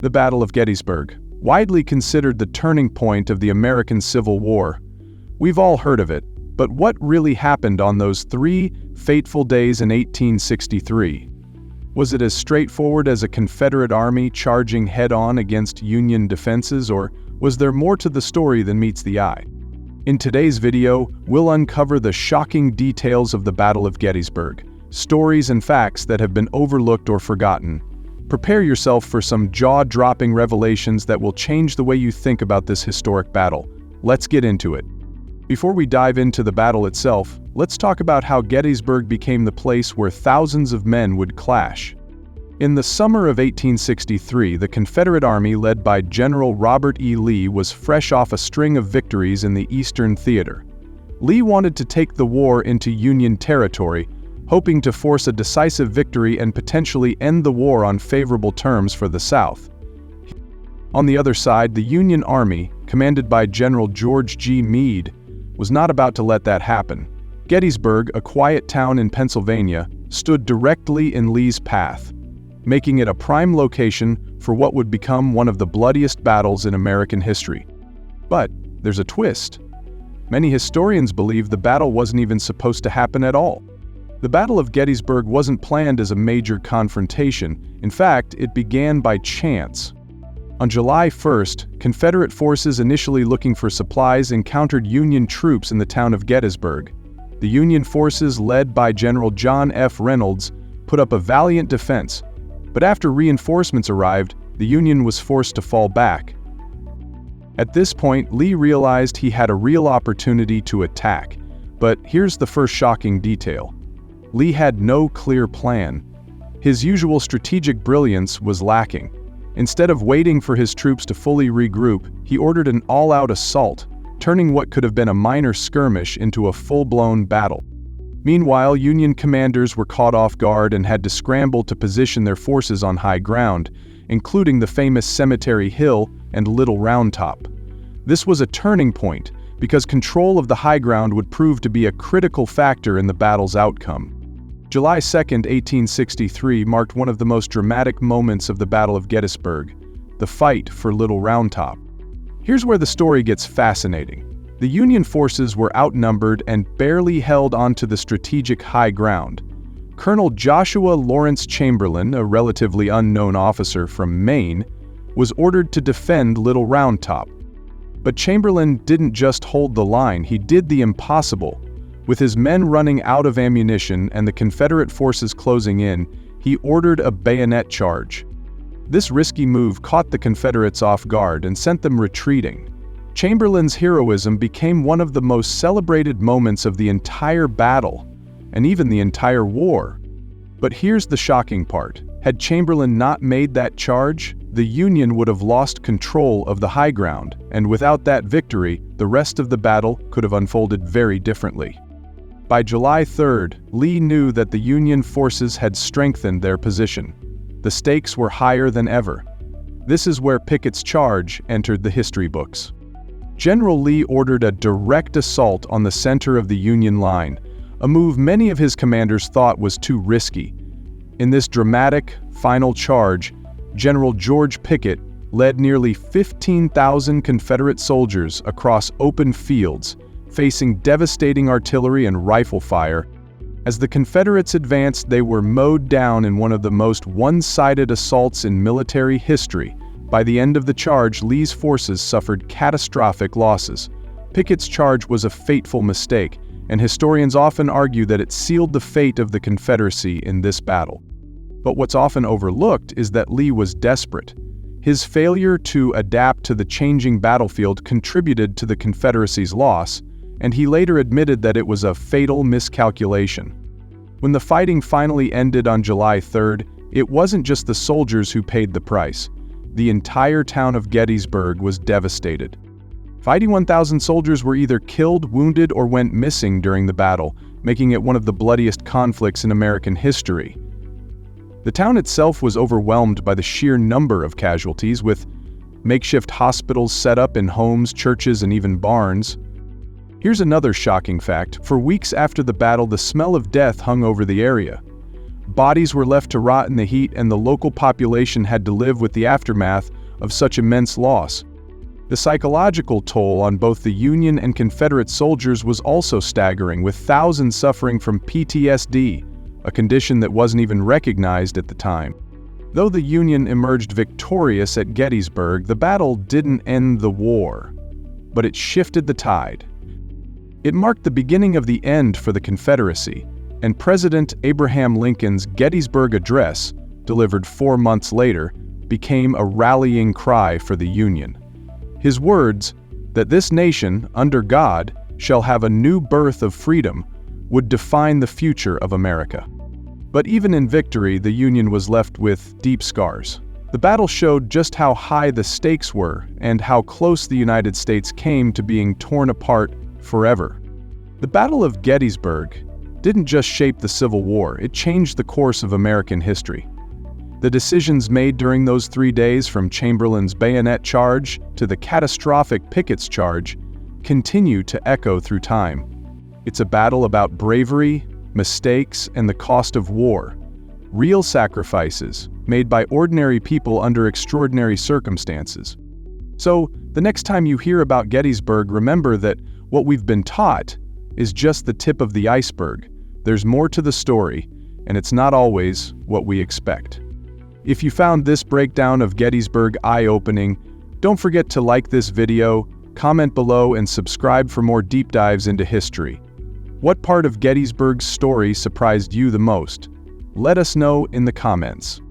The Battle of Gettysburg, widely considered the turning point of the American Civil War. We've all heard of it, but what really happened on those 3 fateful days in 1863? Was it as straightforward as a Confederate army charging head-on against Union defenses, or was there more to the story than meets the eye? In today's video, we'll uncover the shocking details of the Battle of Gettysburg, stories and facts that have been overlooked or forgotten. Prepare yourself for some jaw-dropping revelations that will change the way you think about this historic battle. Let's get into it. Before we dive into the battle itself, let's talk about how Gettysburg became the place where thousands of men would clash. In the summer of 1863, the Confederate Army led by General Robert E. Lee was fresh off a string of victories in the Eastern Theater. Lee wanted to take the war into Union territory, hoping to force a decisive victory and potentially end the war on favorable terms for the South. On the other side, the Union Army, commanded by General George G. Meade, was not about to let that happen. Gettysburg, a quiet town in Pennsylvania, stood directly in Lee's path, making it a prime location for what would become one of the bloodiest battles in American history. But there's a twist. Many historians believe the battle wasn't even supposed to happen at all. The Battle of Gettysburg wasn't planned as a major confrontation. In fact, it began by chance. On July 1st, Confederate forces initially looking for supplies encountered Union troops in the town of Gettysburg. The Union forces, led by General John F. Reynolds, put up a valiant defense, but after reinforcements arrived, the Union was forced to fall back. At this point, Lee realized he had a real opportunity to attack, but here's the first shocking detail. Lee had no clear plan. His usual strategic brilliance was lacking. Instead of waiting for his troops to fully regroup, he ordered an all-out assault, turning what could have been a minor skirmish into a full-blown battle. Meanwhile, Union commanders were caught off guard and had to scramble to position their forces on high ground, including the famous Cemetery Hill and Little Round Top. This was a turning point, because control of the high ground would prove to be a critical factor in the battle's outcome. July 2, 1863 marked one of the most dramatic moments of the Battle of Gettysburg, the fight for Little Round Top. Here's where the story gets fascinating. The Union forces were outnumbered and barely held onto the strategic high ground. Colonel Joshua Lawrence Chamberlain, a relatively unknown officer from Maine, was ordered to defend Little Round Top. But Chamberlain didn't just hold the line, he did the impossible. With his men running out of ammunition and the Confederate forces closing in, he ordered a bayonet charge. This risky move caught the Confederates off guard and sent them retreating. Chamberlain's heroism became one of the most celebrated moments of the entire battle, and even the entire war. But here's the shocking part. Had Chamberlain not made that charge, the Union would have lost control of the high ground, and without that victory, the rest of the battle could have unfolded very differently. By July 3rd, Lee knew that the Union forces had strengthened their position. The stakes were higher than ever. This is where Pickett's charge entered the history books. General Lee ordered a direct assault on the center of the Union line, a move many of his commanders thought was too risky. In this dramatic, final charge, General George Pickett led nearly 15,000 Confederate soldiers across open fields, facing devastating artillery and rifle fire. As the Confederates advanced, they were mowed down in one of the most one-sided assaults in military history. By the end of the charge, Lee's forces suffered catastrophic losses. Pickett's charge was a fateful mistake, and historians often argue that it sealed the fate of the Confederacy in this battle. But what's often overlooked is that Lee was desperate. His failure to adapt to the changing battlefield contributed to the Confederacy's loss, and he later admitted that it was a fatal miscalculation. When the fighting finally ended on July 3rd, it wasn't just the soldiers who paid the price. The entire town of Gettysburg was devastated. 51,000 soldiers were either killed, wounded, or went missing during the battle, making it one of the bloodiest conflicts in American history. The town itself was overwhelmed by the sheer number of casualties, with makeshift hospitals set up in homes, churches, and even barns. Here's another shocking fact. For weeks after the battle, the smell of death hung over the area. Bodies were left to rot in the heat, and the local population had to live with the aftermath of such immense loss. The psychological toll on both the Union and Confederate soldiers was also staggering, with thousands suffering from PTSD, a condition that wasn't even recognized at the time. Though the Union emerged victorious at Gettysburg, the battle didn't end the war, but it shifted the tide. It marked the beginning of the end for the Confederacy, and President Abraham Lincoln's Gettysburg Address, delivered 4 months later, became a rallying cry for the Union. His words, that this nation, under God, shall have a new birth of freedom, would define the future of America. But even in victory, the Union was left with deep scars. The battle showed just how high the stakes were and how close the United States came to being torn apart forever. The Battle of Gettysburg didn't just shape the Civil War, it changed the course of American history. The decisions made during those 3 days, from Chamberlain's bayonet charge to the catastrophic Pickett's charge, continue to echo through time. It's a battle about bravery, mistakes, and the cost of war. Real sacrifices made by ordinary people under extraordinary circumstances. So, the next time you hear about Gettysburg, remember that what we've been taught is just the tip of the iceberg. There's more to the story, and it's not always what we expect. If you found this breakdown of Gettysburg eye-opening, don't forget to like this video, comment below, and subscribe for more deep dives into history. What part of Gettysburg's story surprised you the most? Let us know in the comments.